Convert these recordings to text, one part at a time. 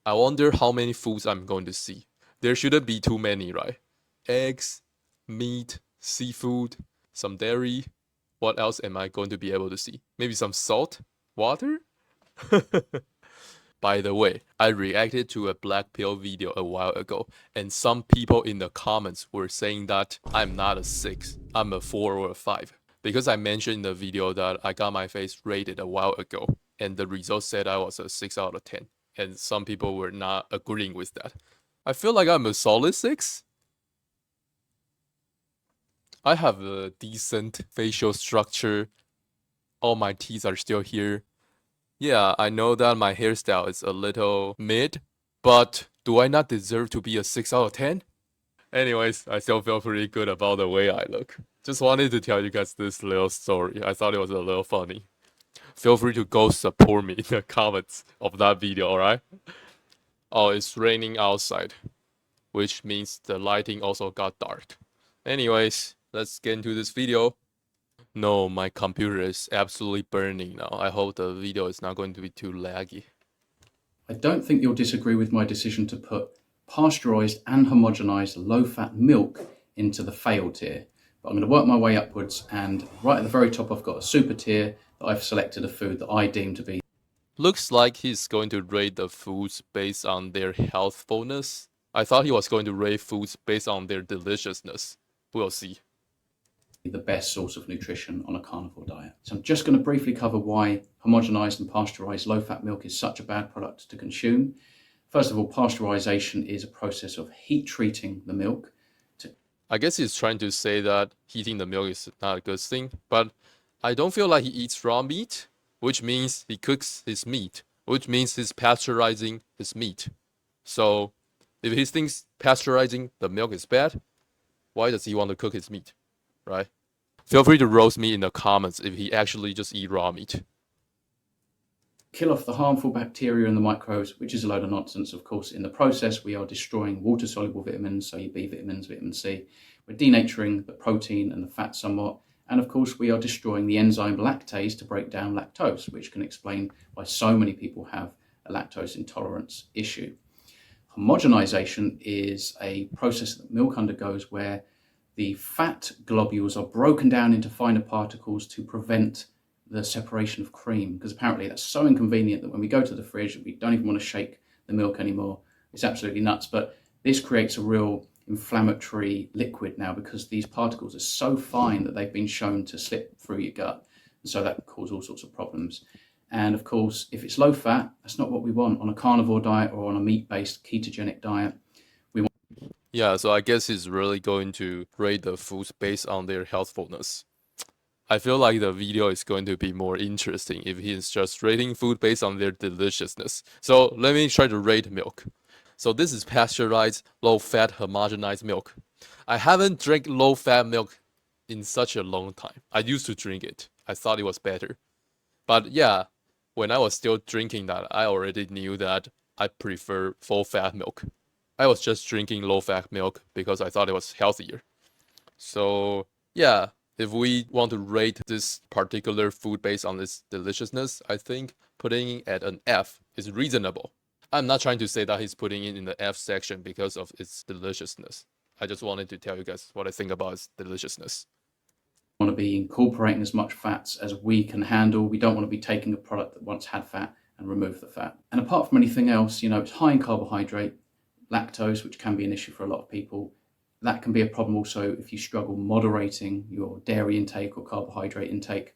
I wonder how many foods I'm going to see. There shouldn't be too many, right? Eggs, meat, seafood, some dairy. What else am I going to be able to see? Maybe some salt? Water? By the way, I reacted to a black pill video a while ago, and some people in the comments were saying that I'm not a 6, I'm a 4 or a 5. Because I mentioned in the video that I got my face rated a while ago, and the results said I was a 6 out of 10. And some people were not agreeing with that. I feel like I'm a solid 6. I have a decent facial structure. All my teeth are still here. Yeah, I know that my hairstyle is a little mid, but do I not deserve to be a 6 out of 10? Anyways, I still feel pretty good about the way I look. Just wanted to tell you guys this little story. I thought it was a little funny. Feel free to go support me in the comments of that video, alright? Oh, it's raining outside, which means the lighting also got dark. Anyways, let's get into this video. No, my computer is absolutely burning now. I hope the video is not going to be too laggy. I don't think you'll disagree with my decision to put pasteurised and homogenised low-fat milk into the fail tier. But I'm going to work my way upwards, and right at the very top I've got a super tier that I've selected a food that I deem to be Looks like he's going to rate the foods based on their healthfulness. I thought he was going to rate foods based on their deliciousness. We'll see. the best source of nutrition on a carnivore diet. So I'm just going to briefly cover why homogenized and pasteurized low-fat milk is such a bad product to consume. First of all, pasteurization is a process of heat treating the milk. I guess he's trying to say that heating the milk is not a good thing, but I don't feel like he eats raw meat, which means he cooks his meat, which means he's pasteurizing his meat. So if he thinks pasteurizing the milk is bad, why does he want to cook his meat, right? Feel free to roast me in the comments if he actually just eat raw meat. Kill off the harmful bacteria and the microbes, which is a load of nonsense. Of course, in the process, we are destroying water-soluble vitamins, so your B vitamins, vitamin C. We're denaturing the protein and the fat somewhat. And of course, we are destroying the enzyme lactase to break down lactose, which can explain why so many people have a lactose intolerance issue. Homogenization is a process that milk undergoes where the fat globules are broken down into finer particles to prevent the separation of cream, because apparently that's so inconvenient that when we go to the fridge, we don't even want to shake the milk anymore. It's absolutely nuts. But this creates a real inflammatory liquid now because these particles are so fine that they've been shown to slip through your gut. And so that can cause all sorts of problems. And of course, if it's low fat, that's not what we want on a carnivore diet or on a meat-based ketogenic diet. Yeah, so I guess he's really going to rate the foods based on their healthfulness. I feel like the video is going to be more interesting if he's just rating food based on their deliciousness. So let me try to rate milk. So this is pasteurized, low-fat, homogenized milk. I haven't drank low-fat milk in such a long time. I used to drink it. I thought it was better. But yeah, when I was still drinking that, I already knew that I prefer full-fat milk. I was just drinking low-fat milk because I thought it was healthier. So yeah, if we want to rate this particular food based on its deliciousness, I think putting it at an F is reasonable. I'm not trying to say that he's putting it in the F section because of its deliciousness. I just wanted to tell you guys what I think about its deliciousness. Want to be incorporating as much fats as we can handle. We don't want to be taking a product that once had fat and remove the fat. And apart from anything else, it's high in carbohydrate, lactose, which can be an issue for a lot of people. That can be a problem also if you struggle moderating your dairy intake or carbohydrate intake.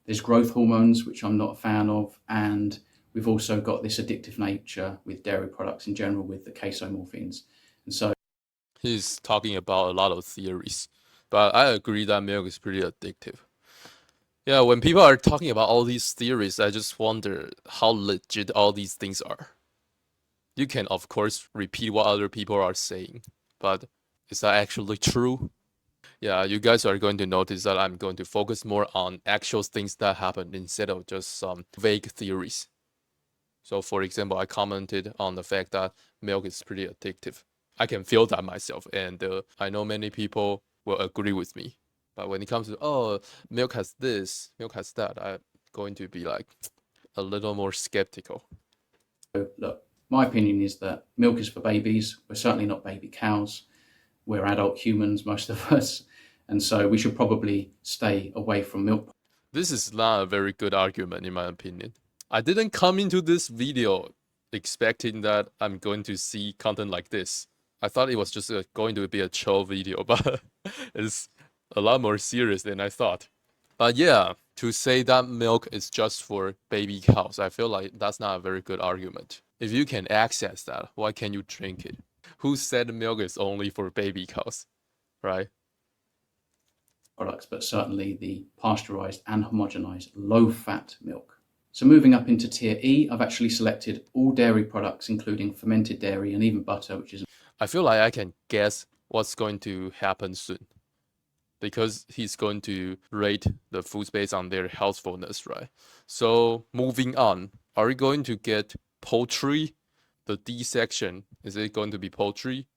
There's growth hormones, which I'm not a fan of, and we've also got this addictive nature with dairy products in general with the casomorphins. And so He's talking about a lot of theories, but I agree that milk is pretty addictive. Yeah, when people are talking about all these theories, I just wonder how legit all these things are. You can, of course, repeat what other people are saying, but is that actually true? Yeah, you guys are going to notice that I'm going to focus more on actual things that happened instead of just some vague theories. So, for example, I commented on the fact that milk is pretty addictive. I can feel that myself, and I know many people will agree with me. But when it comes to, oh, milk has this, milk has that, I'm going to be like a little more skeptical. look, My opinion is that milk is for babies. We're certainly not baby cows. We're adult humans, most of us. And so we should probably stay away from milk. This is not a very good argument, in my opinion. I didn't come into this video expecting that I'm going to see content like this. I thought it was just going to be a chill video, but it's a lot more serious than I thought. But yeah, to say that milk is just for baby cows, I feel like that's not a very good argument. If you can access that, why can't you drink it? Who said milk is only for baby cows, right? Products, but certainly the pasteurized and homogenized low-fat milk. So moving up into tier E, I've actually selected all dairy products, including fermented dairy and even butter, which is... I feel like I can guess what's going to happen soon, because he's going to rate the foods based on their healthfulness, right? So moving on, are we going to get poultry? The D section, is it going to be poultry?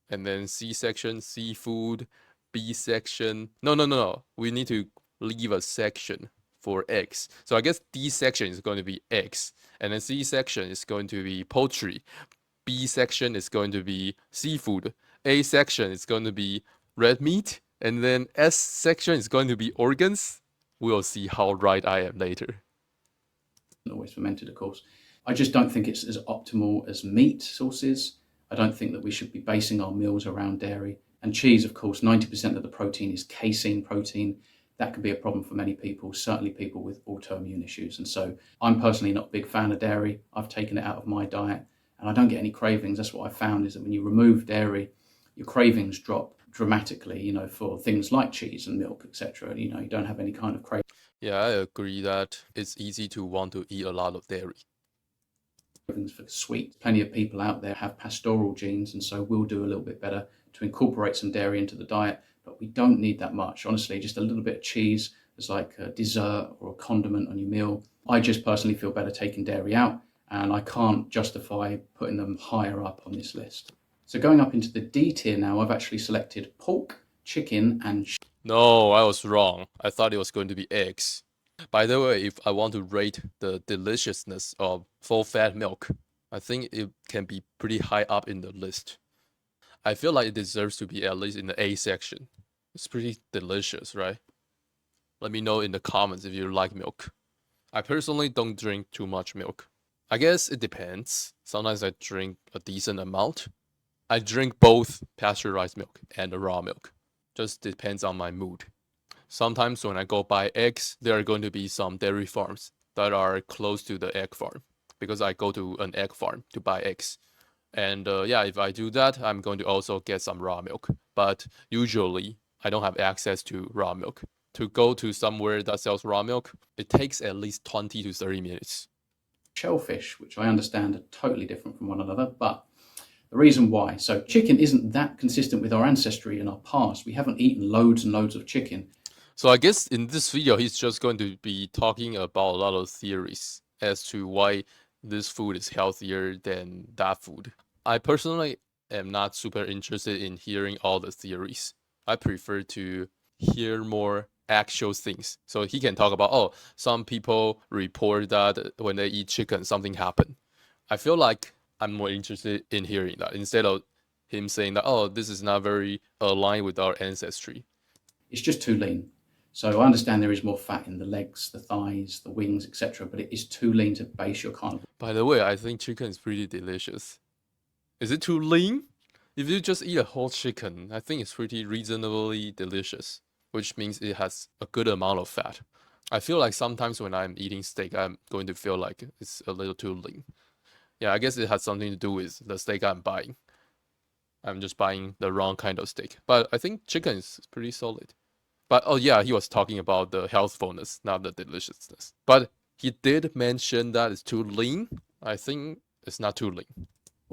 And then C section, seafood. B section, no. We need to leave a section for eggs. So I guess D section is going to be eggs. And then C section is going to be poultry. B section is going to be seafood. A section is going to be red meat. And then S section is going to be organs. We'll see how right I am later. Always fermented, of course. I just don't think it's as optimal as meat sources. I don't think that we should be basing our meals around dairy. And cheese, of course, 90% of the protein is casein protein. That could be a problem for many people, certainly people with autoimmune issues. And so I'm personally not a big fan of dairy. I've taken it out of my diet and I don't get any cravings. That's what I found, is that when you remove dairy, your cravings drop dramatically, for things like cheese and milk, etc. You don't have any kind of craving. Yeah, I agree that it's easy to want to eat a lot of dairy. For sweet. Plenty of people out there have pastoral genes, and so we'll do a little bit better to incorporate some dairy into the diet, but we don't need that much. Honestly, just a little bit of cheese as like a dessert or a condiment on your meal. I just personally feel better taking dairy out, and I can't justify putting them higher up on this list. So going up into the D tier now, I've actually selected pork, chicken, and... No, I was wrong. I thought it was going to be eggs. By the way, if I want to rate the deliciousness of full-fat milk, I think it can be pretty high up in the list. I feel like it deserves to be at least in the A section. It's pretty delicious, right? Let me know in the comments if you like milk. I personally don't drink too much milk. I guess it depends. Sometimes I drink a decent amount. I drink both pasteurized milk and raw milk. Just depends on my mood. Sometimes when I go buy eggs, there are going to be some dairy farms that are close to the egg farm, because I go to an egg farm to buy eggs. And yeah, if I do that, I'm going to also get some raw milk. But usually, I don't have access to raw milk. To go to somewhere that sells raw milk, it takes at least 20 to 30 minutes. Shellfish, which I understand are totally different from one another, but the reason why. So chicken isn't that consistent with our ancestry in our past. We haven't eaten loads and loads of chicken. So I guess in this video, he's just going to be talking about a lot of theories as to why this food is healthier than that food. I personally am not super interested in hearing all the theories. I prefer to hear more actual things. So he can talk about, oh, some people report that when they eat chicken, something happened. I feel like I'm more interested in hearing that instead of him saying that, oh, this is not very aligned with our ancestry. It's just too lean. So I understand there is more fat in the legs, the thighs, the wings, etc., but it is too lean to base your carnivore. By the way, I think chicken is pretty delicious. Is it too lean? If you just eat a whole chicken, I think it's pretty reasonably delicious, which means it has a good amount of fat. I feel like sometimes when I'm eating steak, I'm going to feel like it's a little too lean. Yeah, I guess it has something to do with the steak I'm buying. I'm just buying the wrong kind of steak. But I think chicken is pretty solid. But oh yeah, he was talking about the healthfulness, not the deliciousness. But he did mention that it's too lean. I think it's not too lean.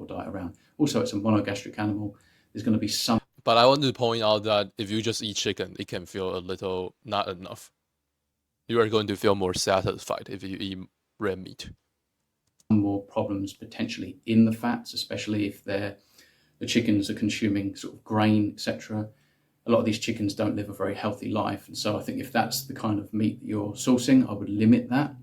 Diet around. Also, it's a monogastric animal. There's going to be some. But I want to point out that if you just eat chicken, it can feel a little not enough. You are going to feel more satisfied if you eat red meat. More problems potentially in the fats, especially if the chickens are consuming sort of grain, etc. A lot of these chickens don't live a very healthy life. And so I think if that's the kind of meat that you're sourcing, I would limit that.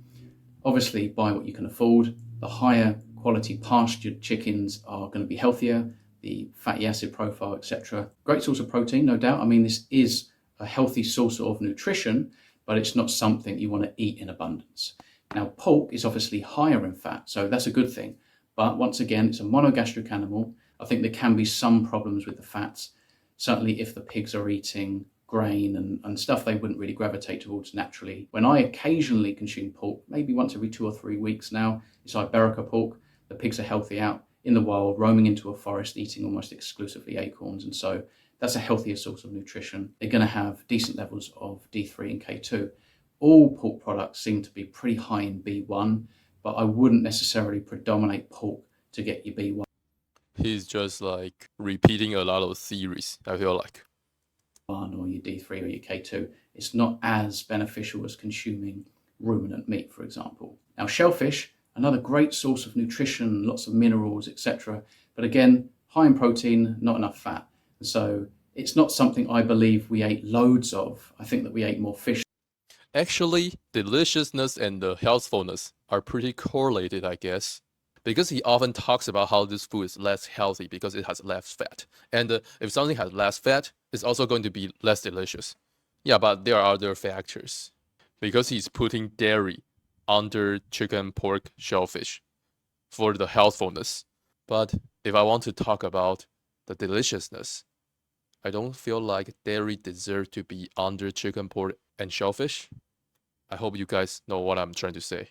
Obviously, buy what you can afford. The higher quality pastured chickens are going to be healthier, the fatty acid profile, etc. Great source of protein, no doubt. I mean, this is a healthy source of nutrition, but it's not something you want to eat in abundance. Now, pork is obviously higher in fat, so that's a good thing. But once again, it's a monogastric animal. I think there can be some problems with the fats, certainly if the pigs are eating grain and stuff they wouldn't really gravitate towards naturally. When I occasionally consume pork, maybe once every 2 or 3 weeks now, it's Iberica pork. The pigs are healthy out in the wild, roaming into a forest, eating almost exclusively acorns. And so that's a healthier source of nutrition. They're going to have decent levels of D3 and K2. All pork products seem to be pretty high in B1, but I wouldn't necessarily predominate pork to get your B1 He's just like repeating a lot of theories, I feel like. or your D3 or your K2. It's not as beneficial as consuming ruminant meat, for example. Now, shellfish, another great source of nutrition, lots of minerals, etc. But again, high in protein, not enough fat. So it's not something I believe we ate loads of. I think that we ate more fish. Actually, deliciousness and the healthfulness are pretty correlated, I guess. Because he often talks about how this food is less healthy because it has less fat. And if something has less fat, it's also going to be less delicious. Yeah, but there are other factors. Because he's putting dairy under chicken, pork, shellfish for the healthfulness. But if I want to talk about the deliciousness, I don't feel like dairy deserves to be under chicken, pork, and shellfish. I hope you guys know what I'm trying to say.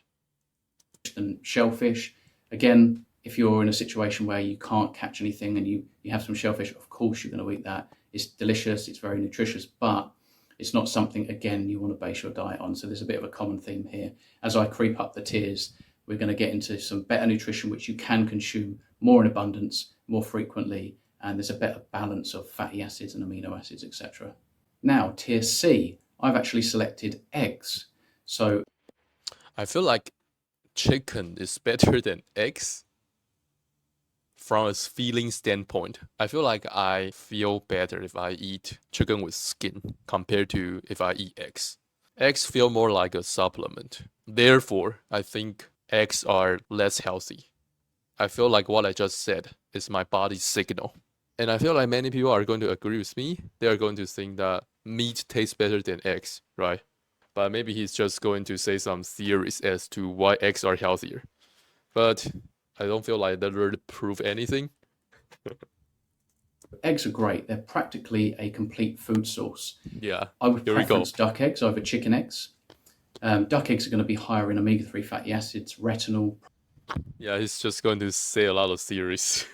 And shellfish, again, if you're in a situation where you can't catch anything and you have some shellfish, of course you're going to eat that. It's delicious, it's very nutritious, but it's not something, again, you want to base your diet on. So there's a bit of a common theme here. As I creep up the tiers, we're going to get into some better nutrition, which you can consume more in abundance, more frequently, and there's a better balance of fatty acids and amino acids, etc. Now, tier C, I've actually selected eggs. So I feel like chicken is better than eggs from a feeling standpoint. I feel like I feel better if I eat chicken with skin compared to if I eat eggs. Eggs feel more like a supplement. Therefore, I think eggs are less healthy. I feel like what I just said is my body's signal. And I feel like many people are going to agree with me. They are going to think that meat tastes better than eggs, right? But maybe he's just going to say some theories as to why eggs are healthier. But I don't feel like that really prove anything. eggs are great. They're practically a complete food source. Yeah, I would here we go. preference duck eggs over chicken eggs. Duck eggs are going to be higher in omega-3 fatty acids, retinol, Yeah, he's just going to say a lot of theories.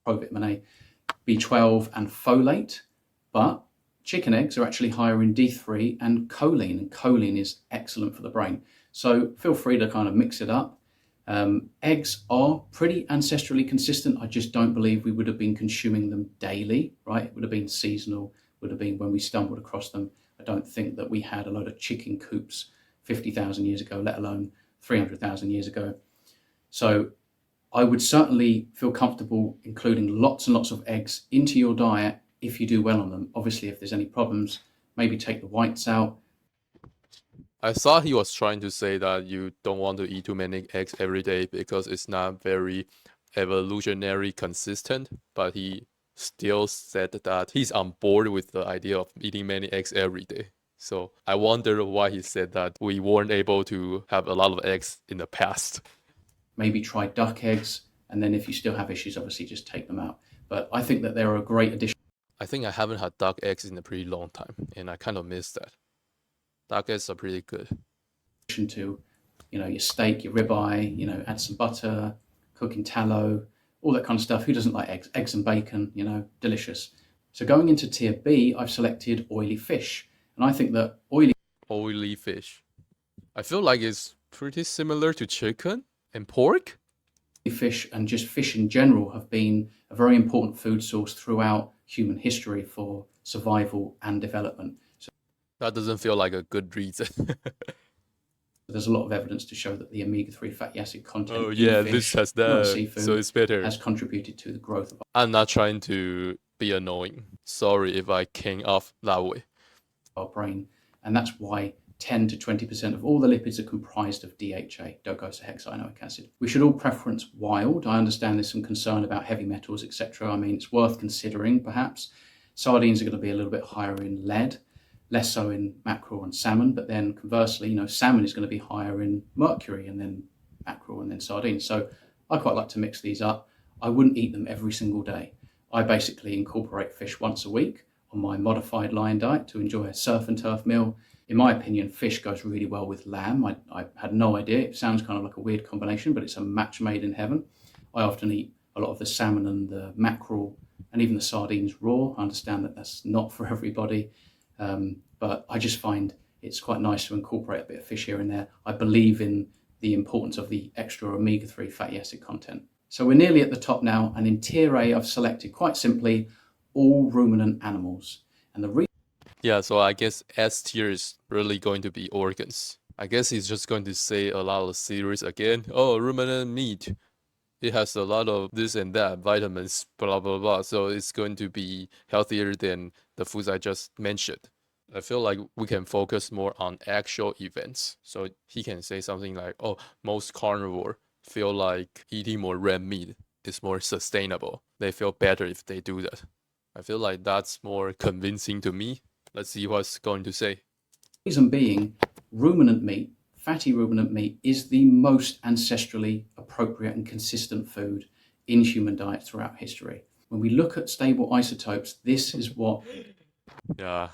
provitamin A, B12, and folate. But chicken eggs are actually higher in D3 and choline, and choline is excellent for the brain. So feel free to kind of mix it up. Eggs are pretty ancestrally consistent. I just don't believe we would have been consuming them daily, right? It would have been seasonal, would have been when we stumbled across them. I don't think that we had a load of chicken coops 50,000 years ago, let alone 300,000 years ago. So I would certainly feel comfortable including lots and lots of eggs into your diet if you do well on them. Obviously, if there's any problems, maybe take the whites out. I thought he was trying to say that you don't want to eat too many eggs every day because it's not very evolutionary consistent, but he still said that he's on board with the idea of eating many eggs every day. So I wonder why he said that we weren't able to have a lot of eggs in the past. Maybe try duck eggs, and then if you still have issues, obviously just take them out. But I think that they're a great addition I think I haven't had duck eggs in a pretty long time, and I kind of miss that. Duck eggs are pretty good. to, your steak, your ribeye, add some butter, cook in tallow, all that kind of stuff. Who doesn't like eggs? Eggs and bacon, delicious. So going into tier B, I've selected oily fish. And I think that Oily fish. I feel like it's pretty similar to chicken and pork. fish and just fish in general have been a very important food source throughout human history for survival and development. So That doesn't feel like a good reason. there's a lot of evidence to show that the omega-3 fatty acid content Oh in yeah, fish, this has not that, seafood, so it's better. has contributed to the growth of I'm not trying to be annoying. Sorry if I came off that way. our brain. And that's why 10 to 20% of all the lipids are comprised of DHA, docosahexaenoic acid. We should all preference wild. I understand there's some concern about heavy metals, etc. I mean, it's worth considering perhaps. Sardines are going to be a little bit higher in lead, less so in mackerel and salmon, but then conversely, salmon is going to be higher in mercury and then mackerel and then sardines. So I quite like to mix these up. I wouldn't eat them every single day. I basically incorporate fish once a week on my modified lion diet to enjoy a surf and turf meal. In my opinion, fish goes really well with lamb. I had no idea. It sounds kind of like a weird combination, but it's a match made in heaven. I often eat a lot of the salmon and the mackerel and even the sardines raw. I understand that that's not for everybody, but I just find it's quite nice to incorporate a bit of fish here and there. I believe in the importance of the extra omega-3 fatty acid content. So we're nearly at the top now, and in tier A, I've selected quite simply all ruminant animals. And the reason Yeah, so I guess S tier is really going to be organs. I guess he's just going to say a lot of series again. Oh, ruminant meat. It has a lot of this and that, vitamins, blah, blah, blah. So it's going to be healthier than the foods I just mentioned. I feel like we can focus more on actual events. So he can say something like, oh, most carnivore feel like eating more red meat is more sustainable. They feel better if they do that. I feel like that's more convincing to me. Let's see what's going to say. reason being, ruminant meat, fatty ruminant meat, is the most ancestrally appropriate and consistent food in human diets throughout history. When we look at stable isotopes, this is what. Yeah,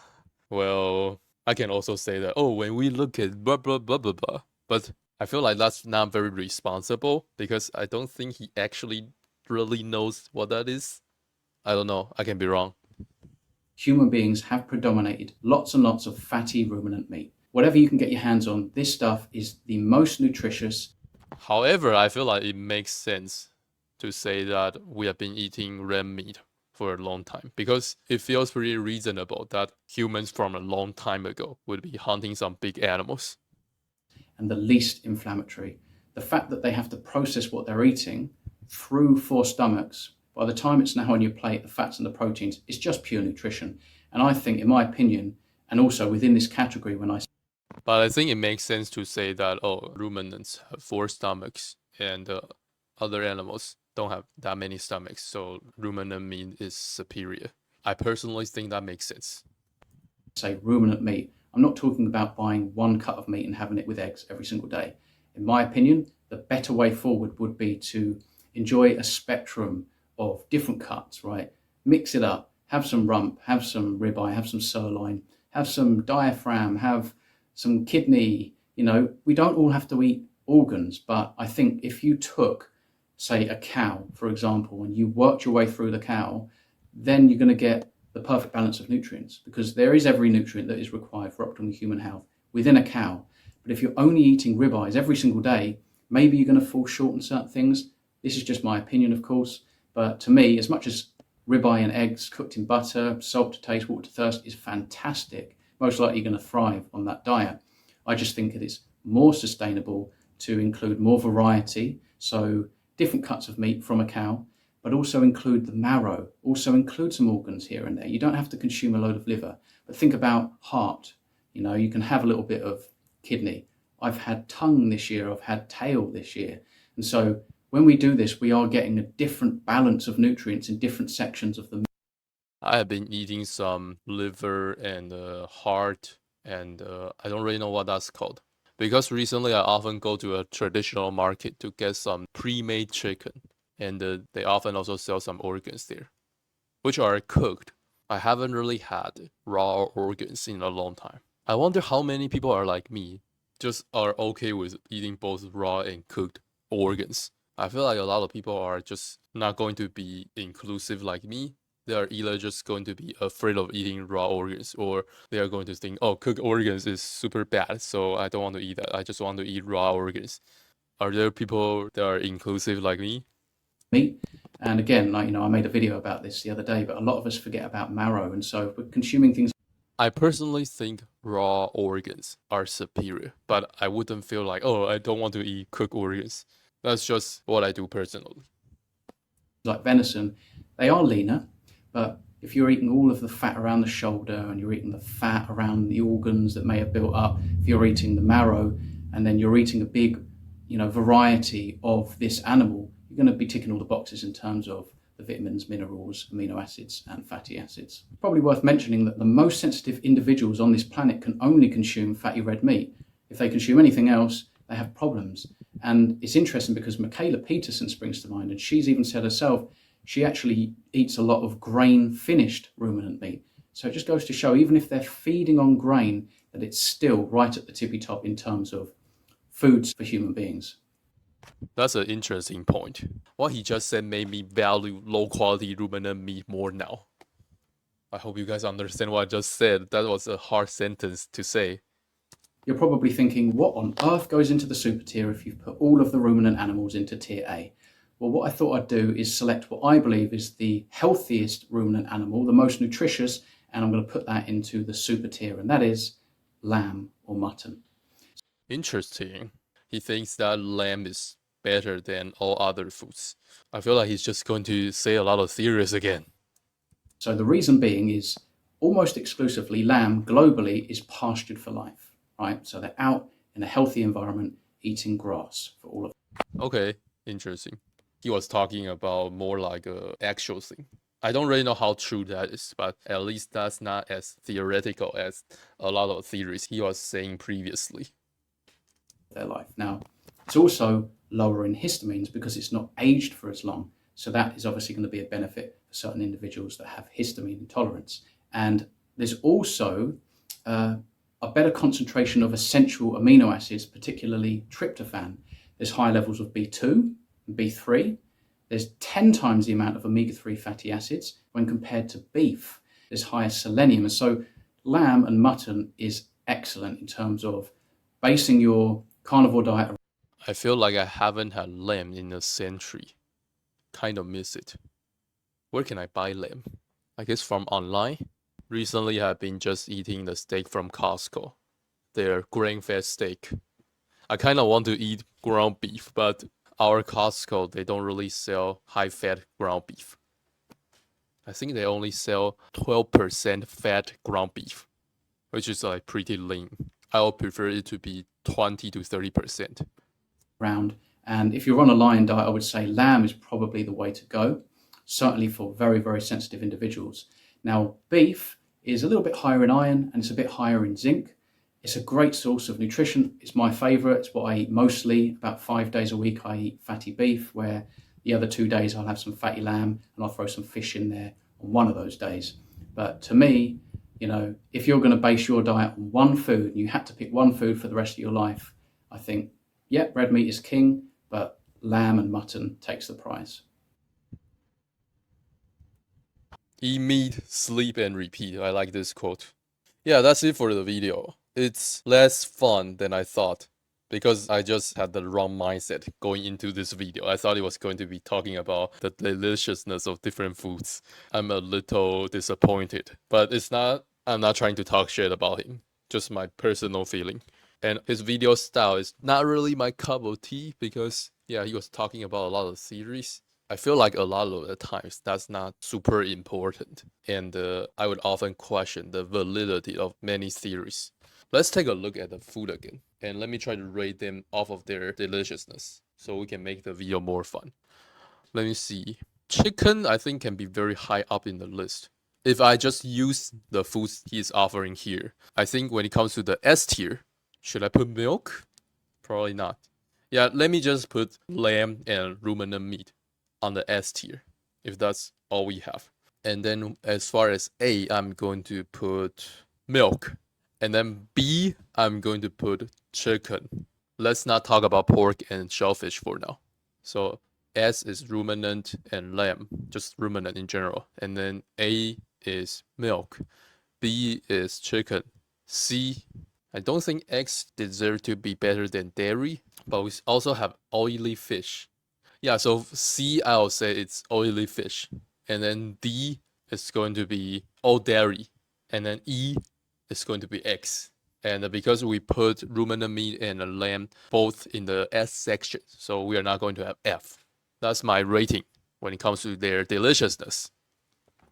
well, I can also say that, oh, when we look at blah, blah, blah, blah, blah. But I feel like that's not very responsible because I don't think he actually really knows what that is. I don't know. I can be wrong. Human beings have predominated lots and lots of fatty ruminant meat. Whatever you can get your hands on, this stuff is the most nutritious. However, I feel like it makes sense to say that we have been eating red meat for a long time because it feels pretty reasonable that humans from a long time ago would be hunting some big animals. And the least inflammatory. The fact that they have to process what they're eating through 4 stomachs, by the time it's now on your plate, the fats and the proteins, it's just pure nutrition. And I think, in my opinion, and also within this category, But I think it makes sense to say that, oh, ruminants have 4 stomachs and other animals don't have that many stomachs, so ruminant meat is superior. I personally think that makes sense. say ruminant meat, I'm not talking about buying 1 cut of meat and having it with eggs every single day. In my opinion, the better way forward would be to enjoy a spectrum of different cuts, right? Mix it up, have some rump, have some ribeye, have some sirloin, have some diaphragm, have some kidney. We don't all have to eat organs, but I think if you took, say, a cow, for example, and you worked your way through the cow, then you're going to get the perfect balance of nutrients, because there is every nutrient that is required for optimal human health within a cow. But if you're only eating ribeyes every single day, maybe you're going to fall short on certain things. This is just my opinion, of course, but to me, as much as ribeye and eggs cooked in butter, salt to taste, water to thirst is fantastic, most likely you're going to thrive on that diet. I just think it is more sustainable to include more variety, so different cuts of meat from a cow, but also include the marrow, also include some organs here and there. You don't have to consume a load of liver, but think about heart. You can have a little bit of kidney. I've had tongue this year, I've had tail this year. And so when we do this, we are getting a different balance of nutrients in different sections of the. I have been eating some liver and heart, and I don't really know what that's called. Because recently I often go to a traditional market to get some pre-made chicken, and they often also sell some organs there, which are cooked. I haven't really had raw organs in a long time. I wonder how many people are like me, just are okay with eating both raw and cooked organs. I feel like a lot of people are just not going to be inclusive like me. They are either just going to be afraid of eating raw organs, or they are going to think, oh, cooked organs is super bad, so I don't want to eat that. I just want to eat raw organs. Are there people that are inclusive like me? Meat. And again, I made a video about this the other day, but a lot of us forget about marrow. And so if we're consuming things I personally think raw organs are superior, but I wouldn't feel like, oh, I don't want to eat cooked organs. That's just what I do personally. like venison, they are leaner, but if you're eating all of the fat around the shoulder and you're eating the fat around the organs that may have built up, if you're eating the marrow, and then you're eating a big, variety of this animal, you're going to be ticking all the boxes in terms of the vitamins, minerals, amino acids, and fatty acids. Probably worth mentioning that the most sensitive individuals on this planet can only consume fatty red meat. If they consume anything else, they have problems. And it's interesting because Michaela Peterson springs to mind, and she's even said herself, she actually eats a lot of grain-finished ruminant meat. So it just goes to show, even if they're feeding on grain, that it's still right at the tippy top in terms of foods for human beings. That's an interesting point. What he just said made me value low quality ruminant meat more now. I hope you guys understand what I just said. That was a hard sentence to say. You're probably thinking, what on earth goes into the super tier if you've put all of the ruminant animals into tier A? Well, what I thought I'd do is select what I believe is the healthiest ruminant animal, the most nutritious, and I'm going to put that into the super tier, and that is lamb or mutton. Interesting. He thinks that lamb is better than all other foods. I feel like he's just going to say a lot of theories again. So the reason being is almost exclusively lamb globally is pastured for life, right? So they're out in a healthy environment eating grass for all of them. Okay, interesting. He was talking about more like a actual thing. I don't really know how true that is, but at least that's not as theoretical as a lot of theories he was saying previously. Their life. Now, it's also lower in histamines because it's not aged for as long. So that is obviously going to be a benefit for certain individuals that have histamine intolerance. And there's also a better concentration of essential amino acids, particularly tryptophan. There's high levels of B2 and B3. There's 10 times the amount of omega-3 fatty acids when compared to beef. There's higher selenium. And so lamb and mutton is excellent in terms of basing your carnivore diet. I feel like I haven't had lamb in a century. Kind of miss it. Where can I buy lamb? I guess from online. Recently, I've been just eating the steak from Costco. Their grain-fed steak. I kind of want to eat ground beef, but our Costco, they don't really sell high-fat ground beef. I think they only sell 12% fat ground beef, which is like pretty lean. I would prefer it to be 20 to 30%. And if you're on a lion diet, I would say lamb is probably the way to go, certainly for very, very sensitive individuals. Now, beef is a little bit higher in iron and it's a bit higher in zinc. It's a great source of nutrition. It's my favorite. It's what I eat mostly. About 5 days a week, I eat fatty beef, where the other 2 days I'll have some fatty lamb and I'll throw some fish in there on one of those days. But to me, if you're going to base your diet on one food, and you had to pick one food for the rest of your life, I think, red meat is king, but lamb and mutton takes the prize. Eat meat, sleep, and repeat. I like this quote. Yeah, that's it for the video. It's less fun than I thought because I just had the wrong mindset going into this video. I thought it was going to be talking about the deliciousness of different foods. I'm a little disappointed, but it's not. I'm not trying to talk shit about him, just my personal feeling. And his video style is not really my cup of tea because, yeah, he was talking about a lot of theories. I feel like a lot of the times that's not super important, and I would often question the validity of many theories. Let's take a look at the food again, and let me try to rate them off of their deliciousness so we can make the video more fun. Let me see. Chicken, I think, can be very high up in the list. If I just use the foods he's offering here, I think when it comes to the S tier, should I put milk? Probably not. Yeah, let me just put lamb and ruminant meat on the S tier, if that's all we have. And then as far as A, I'm going to put milk. And then B, I'm going to put chicken. Let's not talk about pork and shellfish for now. So S is ruminant and lamb, just ruminant in general. And then A is milk. B is chicken. C, I don't think eggs deserve to be better than dairy, but we also have oily fish. Yeah, so C, I'll say it's oily fish. And then D is going to be all dairy. And then E is going to be eggs. And because we put ruminant meat and lamb both in the S section, so we are not going to have F. That's my rating when it comes to their deliciousness.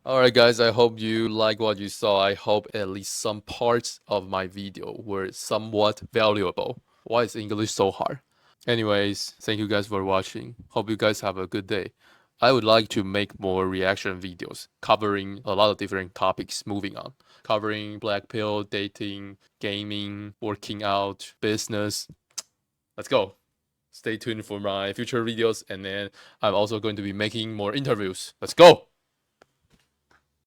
Alright guys, I hope you like what you saw. I hope at least some parts of my video were somewhat valuable. Why is English so hard? Anyways, thank you guys for watching. Hope you guys have a good day. I would like to make more reaction videos covering a lot of different topics moving on. Covering black pill, dating, gaming, working out, business. Let's go. Stay tuned for my future videos, and then I'm also going to be making more interviews. Let's go!